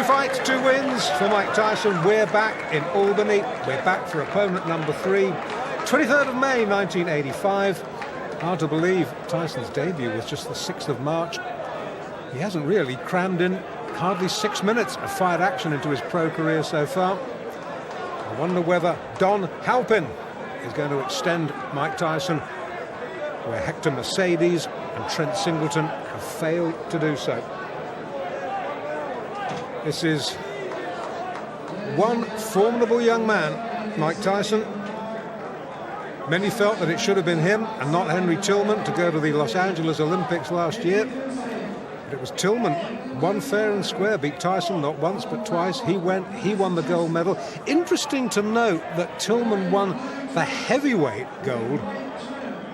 fights, 2 wins for Mike Tyson. We're back in Albany. We're back for opponent number 3. 23rd of May 1985. Hard to believe Tyson's debut was just the 6th of March. He hasn't really crammed in hardly 6 minutes of fight action into his pro career so far. I wonder whether Don Halpin is going to extend Mike Tyson where Hector Mercedes and Trent Singleton have failed to do so. This is one formidable young man, Mike Tyson. Many felt that it should have been him and not Henry Tillman to go to the Los Angeles Olympics last year. But it was Tillman, won fair and square, beat Tyson not once but twice. He won the gold medal. Interesting to note that Tillman won the heavyweight gold,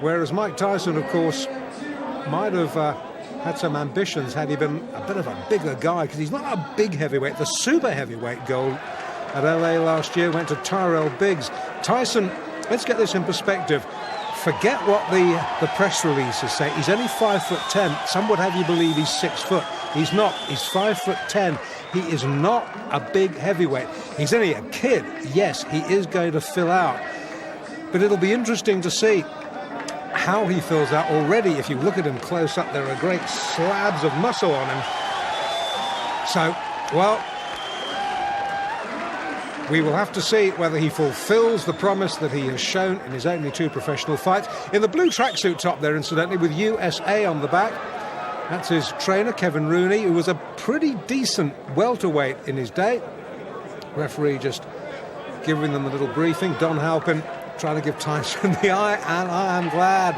whereas Mike Tyson, of course, might have had some ambitions had he been a bit of a bigger guy, because he's not a big heavyweight. The super heavyweight gold at LA last year went to Tyrell Biggs. Tyson, let's get this in perspective. Forget what the press releases say. He's only 5'10". Some would have you believe he's 6 foot. He's not. He's 5'10". He is not a big heavyweight. He's only a kid. Yes, he is going to fill out. But it'll be interesting to see how he fills out. Already, if you look at him close up, there are great slabs of muscle on him. So, well, we will have to see whether he fulfills the promise that he has shown in his only 2 professional fights. In the blue tracksuit top there, incidentally, with USA on the back. That's his trainer, Kevin Rooney, who was a pretty decent welterweight in his day. Referee just giving them a little briefing. Don Halpin trying to give Tyson the eye, and I am glad.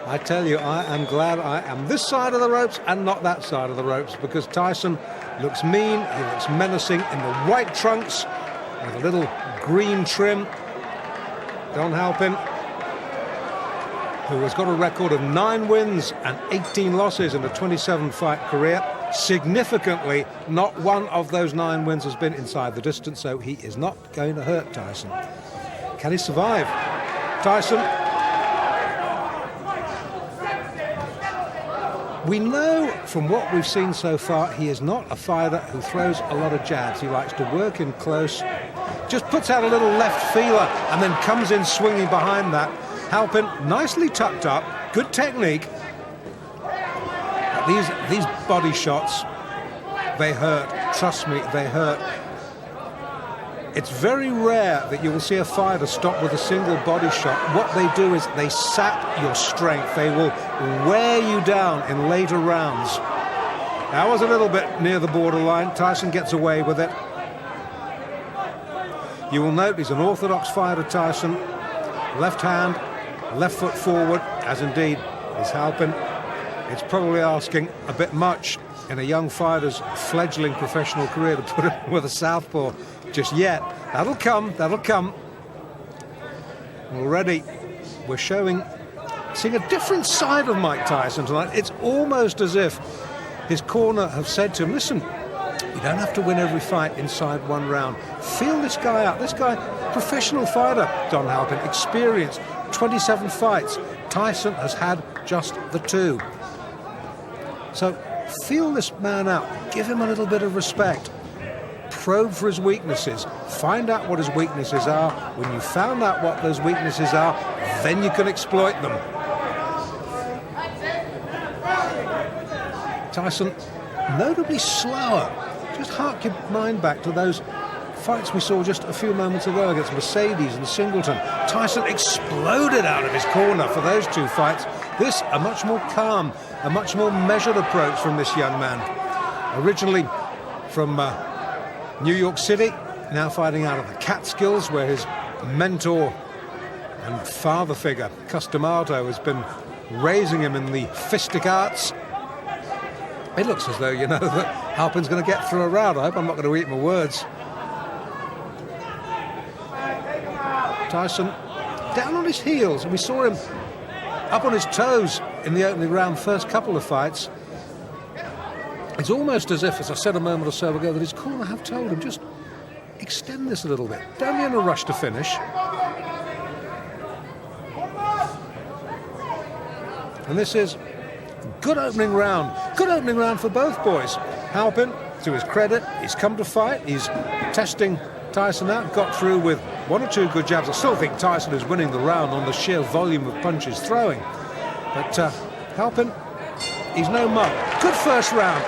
I tell you, I am glad I am this side of the ropes and not that side of the ropes, because Tyson looks mean, he looks menacing in the white trunks with a little green trim. Don Halpin, who has got a record of 9 wins and 18 losses in a 27-fight career. Significantly, not one of those 9 wins has been inside the distance, so he is not going to hurt Tyson. Can he survive? Tyson. We know from what we've seen so far, he is not a fighter who throws a lot of jabs. He likes to work in close, just puts out a little left feeler and then comes in swinging behind that. Halpin, nicely tucked up, good technique. These body shots, they hurt. Trust me, they hurt. It's very rare that you will see a fighter stop with a single body shot. What they do is they sap your strength. They will wear you down in later rounds. That was a little bit near the borderline. Tyson gets away with it. You will note he's an orthodox fighter, Tyson. Left hand, left foot forward, as indeed is Halpin. It's probably asking a bit much in a young fighter's fledgling professional career to put him with a southpaw just yet. That'll come, that'll come. Already we're seeing a different side of Mike Tyson tonight. It's almost as if his corner have said to him, listen, you don't have to win every fight inside 1 round. Feel this guy out. This guy, professional fighter, Don Halpin, experienced 27 fights. Tyson has had just the 2. So feel this man out. Give him a little bit of respect. Probe for his weaknesses. Find out what his weaknesses are. When you found out what those weaknesses are, then you can exploit them. Tyson, notably slower. Just hark your mind back to those fights we saw just a few moments ago against Mercedes and Singleton. Tyson exploded out of his corner for those 2 fights. This, a much more calm, a much more measured approach from this young man. Originally from New York City, now fighting out of the Catskills, where his mentor and father figure, Cus D'Amato, has been raising him in the fistic arts. It looks as though, you know, that Halpin's going to get through a round. I hope I'm not going to eat my words. Tyson down on his heels, and we saw him up on his toes in the opening round, first couple of fights. It's almost as if, as I said a moment or so ago, that his corner have told him, just extend this a little bit. Don't be in a rush to finish. And this is good opening round. Good opening round for both boys. Halpin to his credit, he's come to fight, he's testing Tyson out, got through with one or two good jabs. I still think Tyson is winning the round on the sheer volume of punches throwing. But Halpin, he's no mug. Good first round.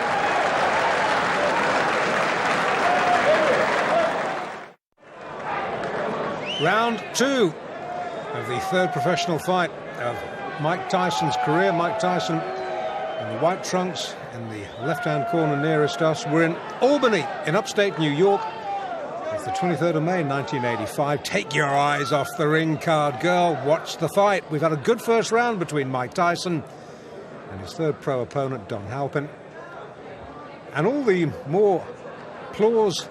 Round 2 of the third professional fight of Mike Tyson's career. Mike Tyson in the white trunks in the left-hand corner nearest us. We're in Albany in upstate New York. It's the 23rd of May 1985. Take your eyes off the ring card, girl. Watch the fight. We've had a good first round between Mike Tyson and his third pro opponent, Don Halpin. And all the more applause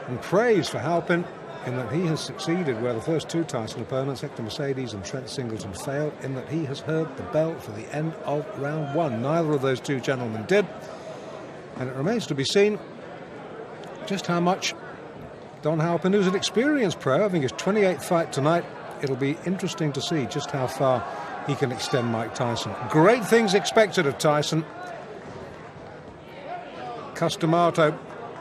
and praise for Halpin in that he has succeeded where the first two Tyson opponents, Hector Mercedes and Trent Singleton, failed, in that he has heard the bell for the end of round 1. Neither of those two gentlemen did. And it remains to be seen just how much Don Halpin, who's an experienced pro, having his 28th fight tonight, it'll be interesting to see just how far he can extend Mike Tyson. Great things expected of Tyson. Cus D'Amato,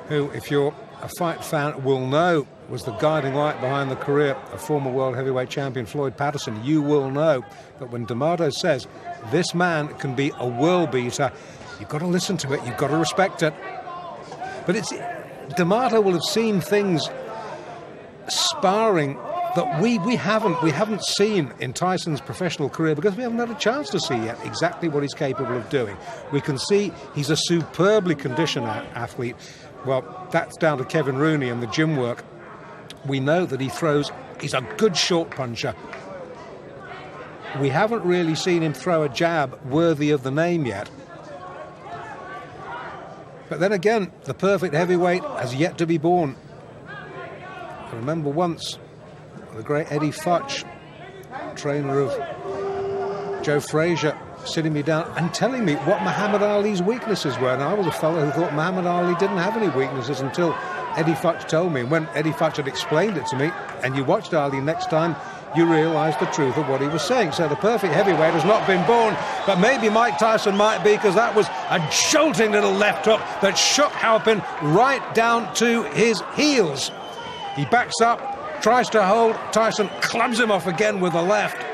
who, if you're a fight fan, will know was the guiding light behind the career of former world heavyweight champion Floyd Patterson. You will know that when D'Amato says this man can be a world beater, you've got to listen to it, you've got to respect it. But it's D'Amato will have seen things sparring that we haven't seen in Tyson's professional career, because we haven't had a chance to see yet exactly what he's capable of doing. We can see he's a superbly conditioned athlete. Well, that's down to Kevin Rooney and the gym work. We know that he's a good short puncher. We haven't really seen him throw a jab worthy of the name yet. But then again, the perfect heavyweight has yet to be born. I remember once the great Eddie Futch, trainer of Joe Frazier, sitting me down and telling me what Muhammad Ali's weaknesses were. And I was a fellow who thought Muhammad Ali didn't have any weaknesses until Eddie Futch told me. And when Eddie Futch had explained it to me, and you watched Ali next time, you realised the truth of what he was saying. So the perfect heavyweight has not been born, but maybe Mike Tyson might be, because that was a jolting little left hook that shook Halpin right down to his heels. He backs up, tries to hold, Tyson clubs him off again with the left.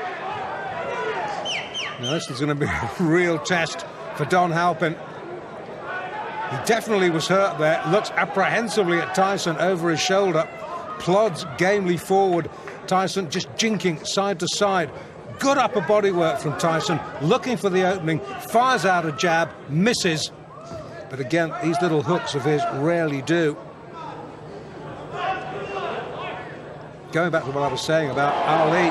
Now this is going to be a real test for Don Halpin. He definitely was hurt there, looks apprehensively at Tyson over his shoulder, plods gamely forward. Tyson just jinking side to side. Good upper body work from Tyson, looking for the opening, fires out a jab, misses. But again, these little hooks of his rarely do. Going back to what I was saying about Ali,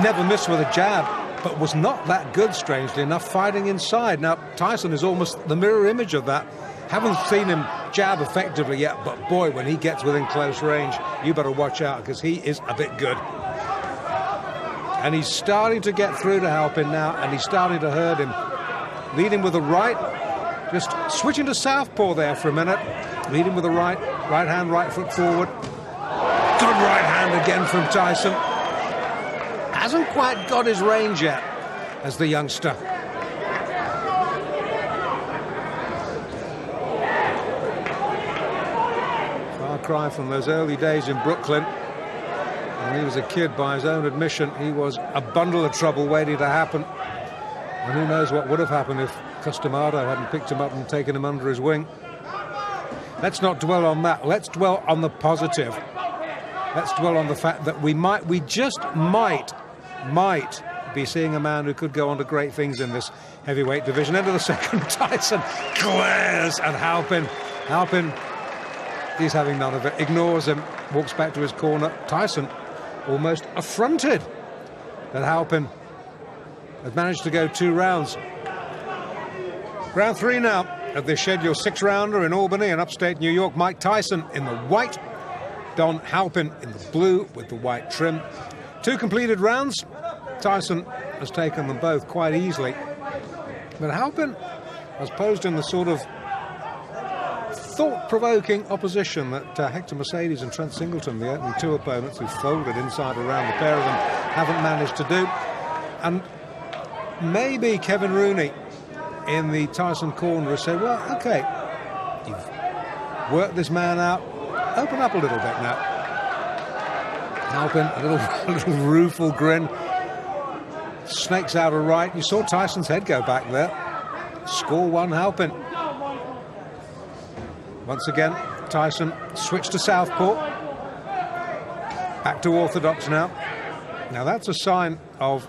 never missed with a jab, but was not that good, strangely enough, fighting inside. Now, Tyson is almost the mirror image of that. Haven't seen him jab effectively yet, but boy, when he gets within close range, you better watch out, because he is a bit good. And he's starting to get through to Halpin now, and he's starting to hurt him. Leading with the right, just switching to southpaw there for a minute. Leading with the right hand, right foot forward. Good right hand again from Tyson. Hasn't quite got his range yet as the youngster. Far cry from those early days in Brooklyn. When he was a kid, by his own admission, he was a bundle of trouble waiting to happen. And who knows what would have happened if Cus D'Amato hadn't picked him up and taken him under his wing. Let's not dwell on that. Let's dwell on the positive. Let's dwell on the fact that we just might be seeing a man who could go on to great things in this heavyweight division. End of the second, Tyson glares at Halpin. Halpin, he's having none of it, ignores him, walks back to his corner. Tyson almost affronted that Halpin has managed to go 2 rounds. Round 3 now of this scheduled 6-rounder in Albany in upstate New York. Mike Tyson in the white, Don Halpin in the blue with the white trim. 2 completed rounds. Tyson has taken them both quite easily. But Halpin has posed in the sort of thought-provoking opposition that Hector Mercedes and Trent Singleton, the opening 2 opponents who folded inside around the pair of them, haven't managed to do. And maybe Kevin Rooney in the Tyson corner has said, well, OK, You've worked this man out. Open up a little bit now. Halpin, a little rueful grin. Snakes out a right. You saw Tyson's head go back there. Score one, Halpin. Once again, Tyson switched to southpaw. Back to orthodox now. Now that's a sign of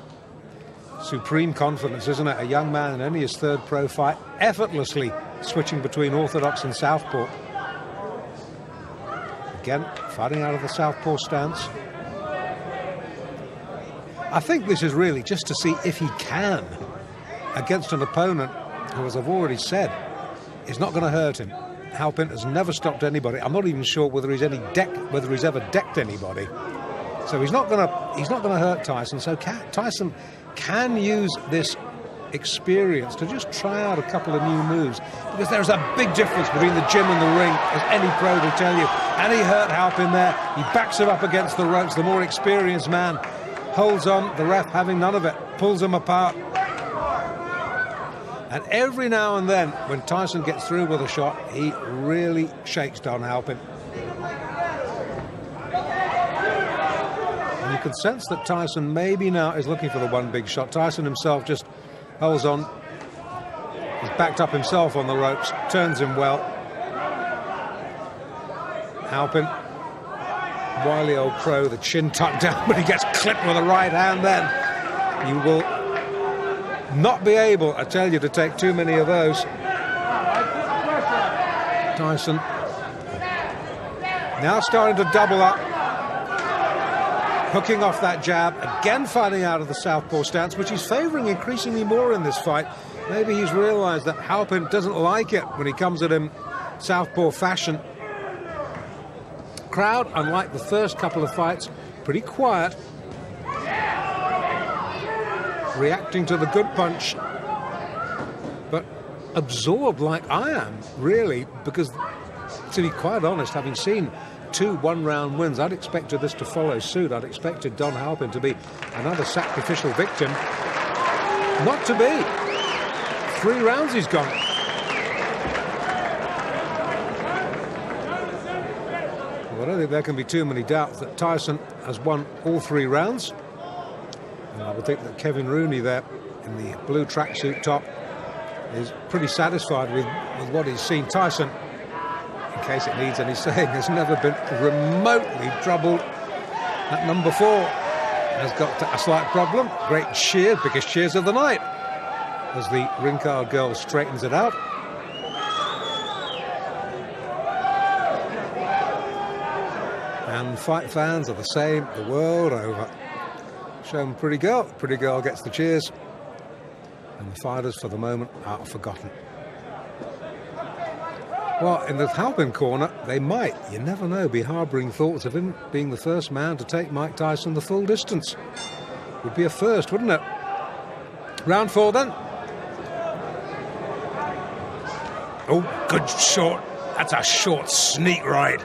supreme confidence, isn't it? A young man in only his third pro fight, effortlessly switching between orthodox and southpaw. Again, fighting out of the southpaw stance. I think this is really just to see if he can, against an opponent who, as I've already said, is not going to hurt him. Halpin has never stopped anybody. I'm not even sure whether he's ever decked anybody. So he's not going to hurt Tyson. So Tyson can use this experience to just try out a couple of new moves, because there's a big difference between the gym and the ring, as any pro will tell you. And he hurt Halpin there. He backs him up against the ropes. The more experienced man holds on, the ref having none of it, pulls him apart. And every now and then, when Tyson gets through with a shot, he really shakes Don Halpin. And you can sense that Tyson maybe now is looking for the one big shot. Tyson himself just holds on. He's backed up himself on the ropes, turns him well. Halpin, wily old pro, the chin tucked down, but he gets clipped with a right hand then. You will not be able, I tell you, to take too many of those. Tyson now starting to double up, hooking off that jab, again fighting out of the southpaw stance, which he's favouring increasingly more in this fight. Maybe he's realised that Halpin doesn't like it when he comes at him southpaw fashion. Crowd, unlike the first couple of fights, pretty quiet, reacting to the good punch, but absorbed like I am, really, because, to be quite honest, having seen 2 one-round wins, I'd expected this to follow suit. I'd expected Don Halpin to be another sacrificial victim. Not to be. 3 rounds he's gone. Well, I don't think there can be too many doubts that Tyson has won all 3 rounds. And I would think that Kevin Rooney there in the blue tracksuit top is pretty satisfied with what he's seen. Tyson, in case it needs any saying, has never been remotely troubled. At number 4 has got a slight problem. Great cheer, biggest cheers of the night, as the ring card girl straightens it out. And fight fans are the same the world over. Show them Pretty Girl. Pretty Girl gets the cheers. And the fighters, for the moment, are forgotten. Well, in the Halpin corner, they might, you never know, be harbouring thoughts of him being the first man to take Mike Tyson the full distance. Would be a first, wouldn't it? Round 4 then. Oh, good short. That's a short sneak right.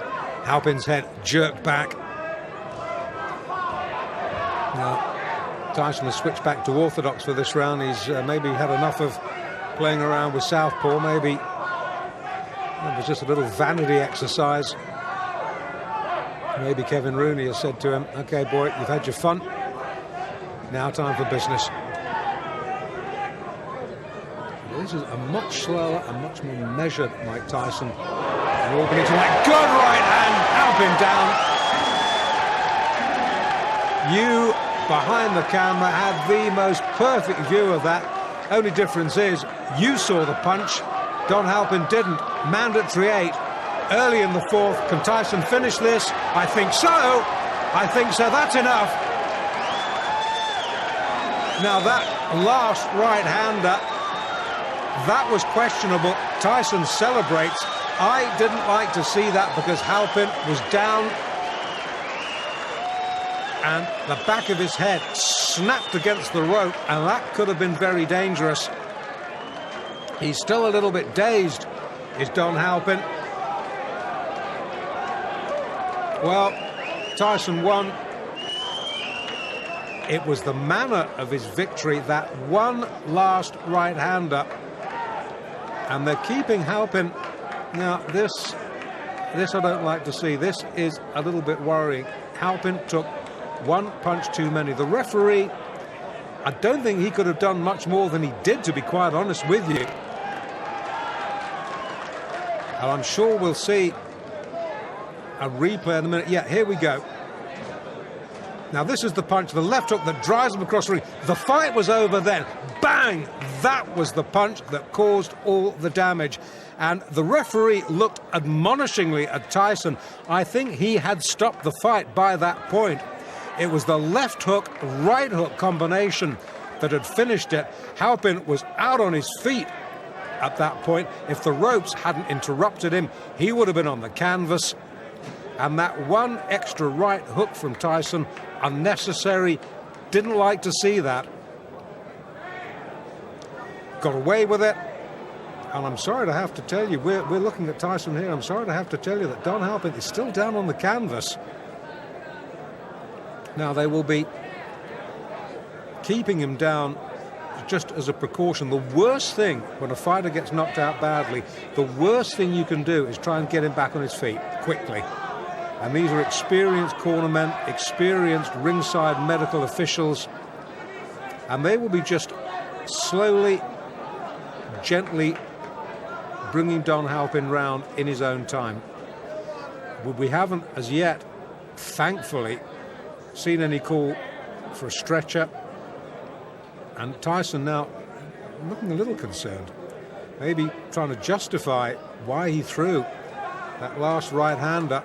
Halpin's head jerked back. Now, Tyson has switched back to orthodox for this round. He's maybe had enough of playing around with southpaw. Maybe it was just a little vanity exercise. Maybe Kevin Rooney has said to him, "Okay, boy, you've had your fun. Now time for business." This is a much slower and much more measured Mike Tyson. And all beginning to like, good right hand, Halpin down. You, behind the camera, had the most perfect view of that. Only difference is you saw the punch, Don Halpin didn't. Mandatory 8 early in the 4th. Can Tyson finish this? I think so. I think so. That's enough. Now that last right-hander, that was questionable. Tyson celebrates. I didn't like to see that because Halpin was down and the back of his head snapped against the rope, and that could have been very dangerous. He's still a little bit dazed, is Don Halpin. Well, Tyson won. It was the manner of his victory, that one last right-hander. And they're keeping Halpin Now, this I don't like to see. This is a little bit worrying. Halpin took one punch too many. The referee, I don't think he could have done much more than he did, to be quite honest with you. And I'm sure we'll see a replay in a minute. Yeah, here we go. Now, this is the punch, the left hook that drives him across the ring. The fight was over then. Bang! That was the punch that caused all the damage. And the referee looked admonishingly at Tyson. I think he had stopped the fight by that point. It was the left hook, right hook combination that had finished it. Halpin was out on his feet at that point. If the ropes hadn't interrupted him, he would have been on the canvas. And that one extra right hook from Tyson, unnecessary, didn't like to see that. Got away with it. And I'm sorry to have to tell you, we're looking at Tyson here, I'm sorry to have to tell you that Don Halpin is still down on the canvas. Now, they will be keeping him down just as a precaution. The worst thing when a fighter gets knocked out badly, the worst thing you can do is try and get him back on his feet quickly. And these are experienced cornermen, experienced ringside medical officials, and they will be just slowly, gently bringing Don Halpin round in his own time. We haven't as yet, thankfully, seen any call for a stretcher. And Tyson now looking a little concerned, maybe trying to justify why he threw that last right-hander.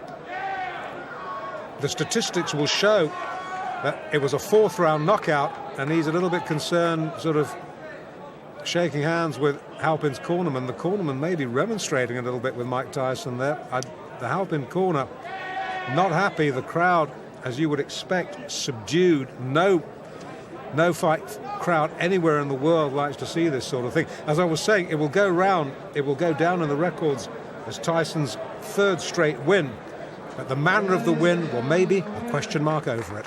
The statistics will show that it was a fourth-round knockout, and he's a little bit concerned, sort of shaking hands with Halpin's cornerman. The cornerman may be remonstrating a little bit with Mike Tyson there. The Halpin corner not happy. The crowd, as you would expect, subdued. No fight crowd anywhere in the world likes to see this sort of thing. As I was saying, it will go round, it will go down in the records as Tyson's third straight win. But the manner of the win, well, maybe a question mark over it.